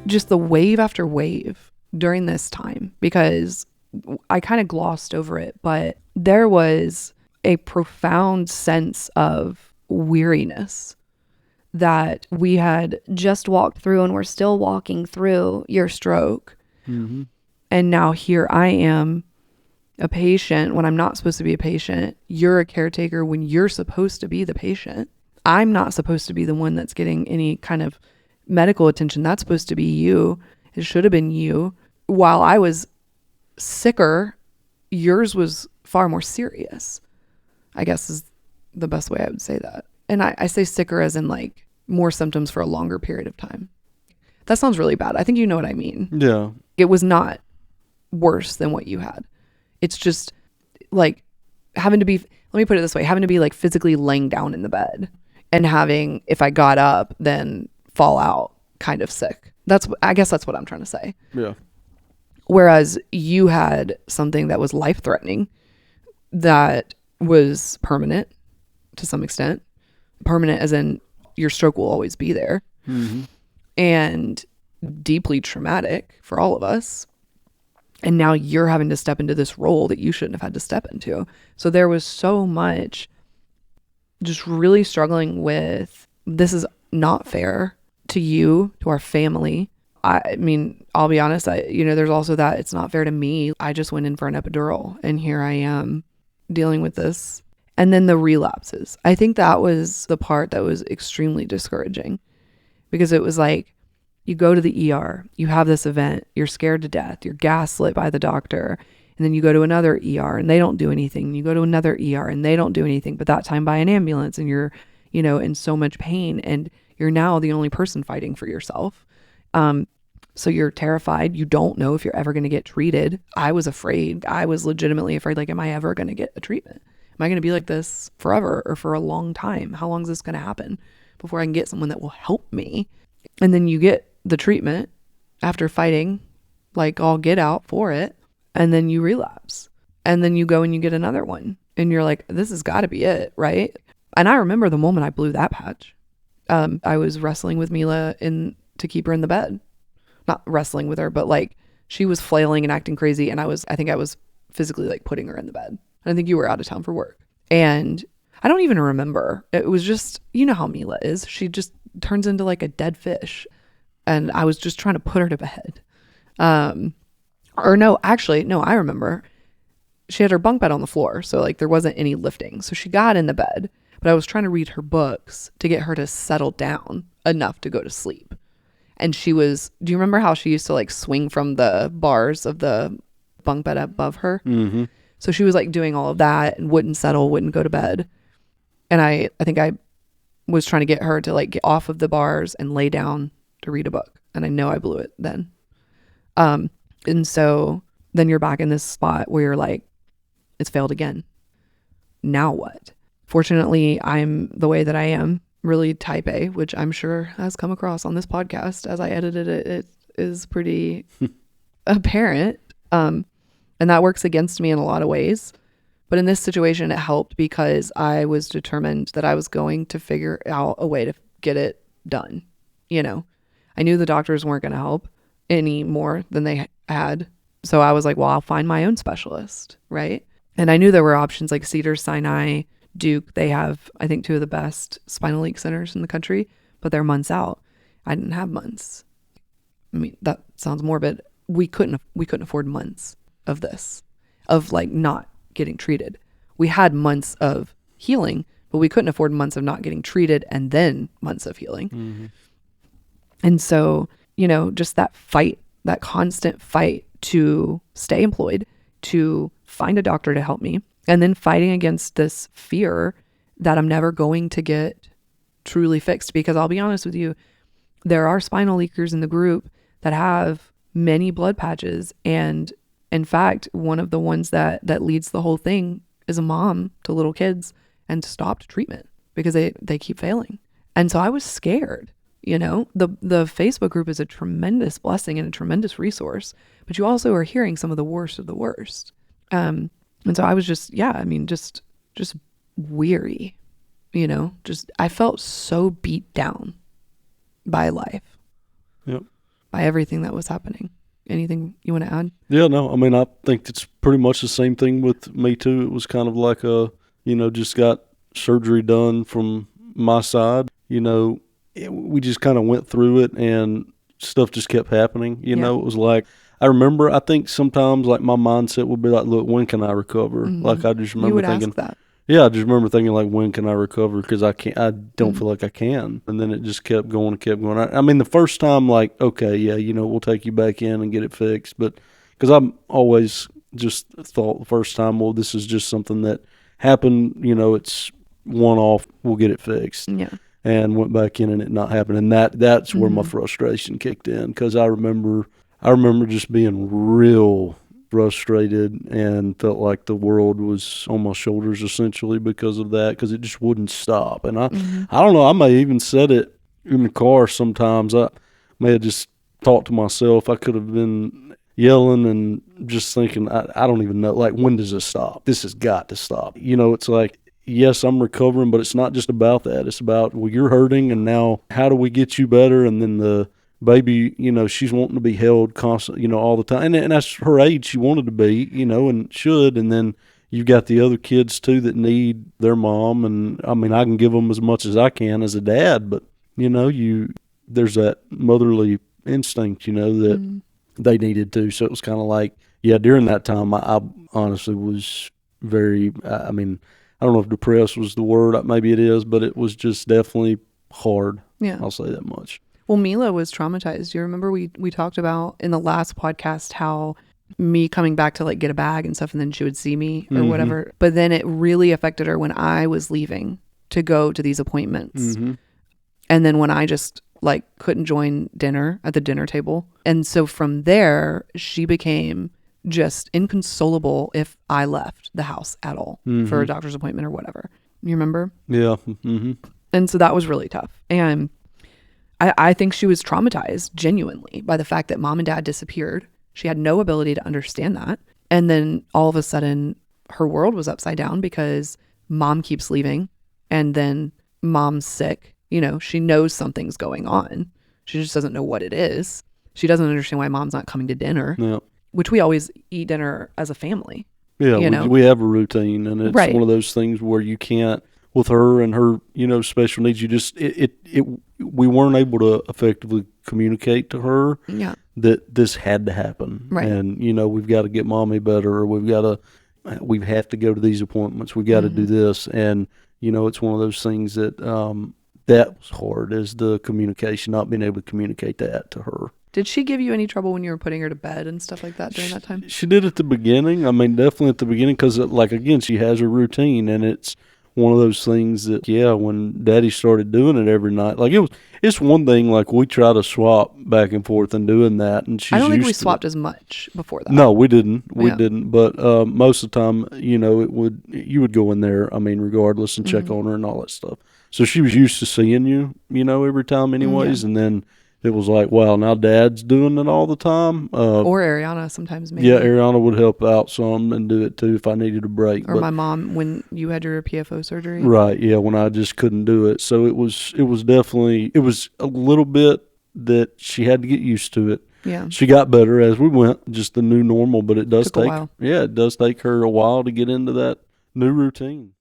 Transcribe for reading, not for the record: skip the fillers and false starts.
just the wave after wave during this time, because I kind of glossed over it, but there was a profound sense of weariness that we had just walked through, and we're still walking through your stroke. Mm-hmm. And now here I am, a patient when I'm not supposed to be a patient. You're a caretaker when you're supposed to be the patient. I'm not supposed to be the one that's getting any kind of medical attention. That's supposed to be you. It should have been you. While I was sicker, yours was far more serious, I guess is the best way I would say that. And I say sicker as in like more symptoms for a longer period of time. That sounds really bad. I think you know what I mean. Yeah. It was not worse than what you had. It's just like having to be, let me put it this way, having to be like physically laying down in the bed and having, if I got up, then fall out kind of sick. I guess that's what I'm trying to say. Yeah. Whereas you had something that was life-threatening, that was permanent to some extent. Permanent as in your stroke will always be there. Mm-hmm. And deeply traumatic for all of us. And now you're having to step into this role that you shouldn't have had to step into. So there was so much just really struggling with, this is not fair to you, to our family. I mean, I'll be honest, there's also that it's not fair to me. I just went in for an epidural and here I am dealing with this. And then the relapses. I think that was the part that was extremely discouraging, because it was like, you go to the ER, you have this event, you're scared to death, you're gaslit by the doctor, and then you go to another ER and they don't do anything. You go to another ER and they don't do anything, but that time by an ambulance, and you're, in so much pain, and you're now the only person fighting for yourself. So you're terrified. You don't know if you're ever going to get treated. I was afraid. I was legitimately afraid, like, am I ever going to get a treatment? Am I going to be like this forever or for a long time? How long is this going to happen before I can get someone that will help me? And then you get the treatment after fighting like all get out for it, and then you relapse, and then you go and you get another one, and you're like, this has got to be it, right? And I remember the moment I blew that patch. I was wrestling with Mila to keep her in the bed, not wrestling with her, but like she was flailing and acting crazy, and I think I was physically like putting her in the bed. And I think you were out of town for work, and I don't even remember. It was just, you know how Mila is. She just turns into like a dead fish. And I was just trying to put her to bed. I remember. She had her bunk bed on the floor, so like there wasn't any lifting. So she got in the bed, but I was trying to read her books to get her to settle down enough to go to sleep. And do you remember how she used to like swing from the bars of the bunk bed above her? Mm-hmm. So she was like doing all of that and wouldn't settle, wouldn't go to bed. And I think I was trying to get her to like get off of the bars and lay down to read a book, and I know I blew it then. And so then you're back in this spot where you're like, it's failed again. Now what? Fortunately, I'm the way that I am, really type A, which I'm sure has come across on this podcast. As I edited it, it is pretty apparent. And that works against me in a lot of ways. But in this situation, it helped because I was determined that I was going to figure out a way to get it done. I knew the doctors weren't going to help any more than they had. So I was like, well, I'll find my own specialist, right? And I knew there were options like Cedars-Sinai, Duke. They have, I think, 2 of the best spinal leak centers in the country, but they're months out. I didn't have months. I mean, that sounds morbid. We couldn't afford months of this, of like not getting treated. We had months of healing, but we couldn't afford months of not getting treated and then months of healing. Mm-hmm. And so, just that fight, that constant fight to stay employed, to find a doctor to help me, and then fighting against this fear that I'm never going to get truly fixed. Because I'll be honest with you, there are spinal leakers in the group that have many blood patches. And in fact, one of the ones that leads the whole thing is a mom to little kids and stopped treatment because they keep failing. And so I was scared. The Facebook group is a tremendous blessing and a tremendous resource, but you also are hearing some of the worst of the worst. And so I was just weary, I felt so beat down by life. Yep. by everything that was happening. Anything you want to add? Yeah, no, I mean, I think it's pretty much the same thing with me too. It was kind of like just got surgery done from my side. We just kind of went through it and stuff just kept happening. It was like, I remember, I think sometimes like my mindset would be like, look, when can I recover? Like I just remember thinking, ask that. yeah, I just remember thinking like, when can I recover? Because I don't feel like I can. And then it just kept going and kept going. I mean, the first time, like, okay, yeah, we'll take you back in and get it fixed. But because I'm always just thought the first time, well, this is just something that happened, it's one off, we'll get it fixed. Yeah. And went back in and it not happened. And that's where my frustration kicked in, because I remember just being real frustrated and felt like the world was on my shoulders essentially because of that, because it just wouldn't stop. And I don't know, I may even said it in the car sometimes. I may have just talked to myself. I could have been yelling and just thinking, I don't even know, like, when does this stop? This has got to stop. It's like, yes, I'm recovering, but it's not just about that. It's about, well, you're hurting, and now how do we get you better? And then the baby, she's wanting to be held constantly, all the time. And that's her age. She wanted to be, and should. And then you've got the other kids, too, that need their mom. And, I mean, I can give them as much as I can as a dad. But, there's that motherly instinct, that they needed to. So it was kind of like, yeah, during that time, I honestly was very, I mean, I don't know if depressed was the word. Maybe it is. But it was just definitely hard. Yeah. I'll say that much. Well, Mila was traumatized. You remember we talked about in the last podcast how me coming back to like get a bag and stuff, and then she would see me or whatever. But then it really affected her when I was leaving to go to these appointments. And then when I just like couldn't join dinner at the dinner table. And so from there, she became just inconsolable if I left the house at all for a doctor's appointment or whatever. You remember? Yeah. And so that was really tough. And I think she was traumatized genuinely by the fact that mom and dad disappeared. She had no ability to understand that. And then all of a sudden her world was upside down because mom keeps leaving, and then mom's sick. She knows something's going on. She just doesn't know what it is. She doesn't understand why mom's not coming to dinner, which we always eat dinner as a family. Yeah, we have a routine, and it's one of those things where you can't, with her and her, special needs, you just, we weren't able to effectively communicate to her that this had to happen. Right. And, we've got to get mommy better, or we have to go to these appointments. We've got to do this. And, it's one of those things that, that was hard, is the communication, not being able to communicate that to her. Did she give you any trouble when you were putting her to bed and stuff like that during that time? She did at the beginning. I mean, definitely at the beginning, because, like, again, she has a routine, and it's one of those things that, when Daddy started doing it every night, like, it's one thing, like, we try to swap back and forth and doing that, and she's I don't think we used to swapped it. as much before that. No, we didn't. We didn't. But most of the time, you would go in there, I mean, regardless, and check on her and all that stuff. So she was used to seeing you, every time anyways, and then it was like, wow, now Dad's doing it all the time. Or Ariana sometimes maybe. Yeah, Ariana would help out some and do it too if I needed a break. Or my mom when you had your PFO surgery. Right, yeah, when I just couldn't do it. So it was definitely, it was a little bit that she had to get used to it. Yeah. She got better as we went, just the new normal, but it does Took a while. it does take her a while to get into that new routine.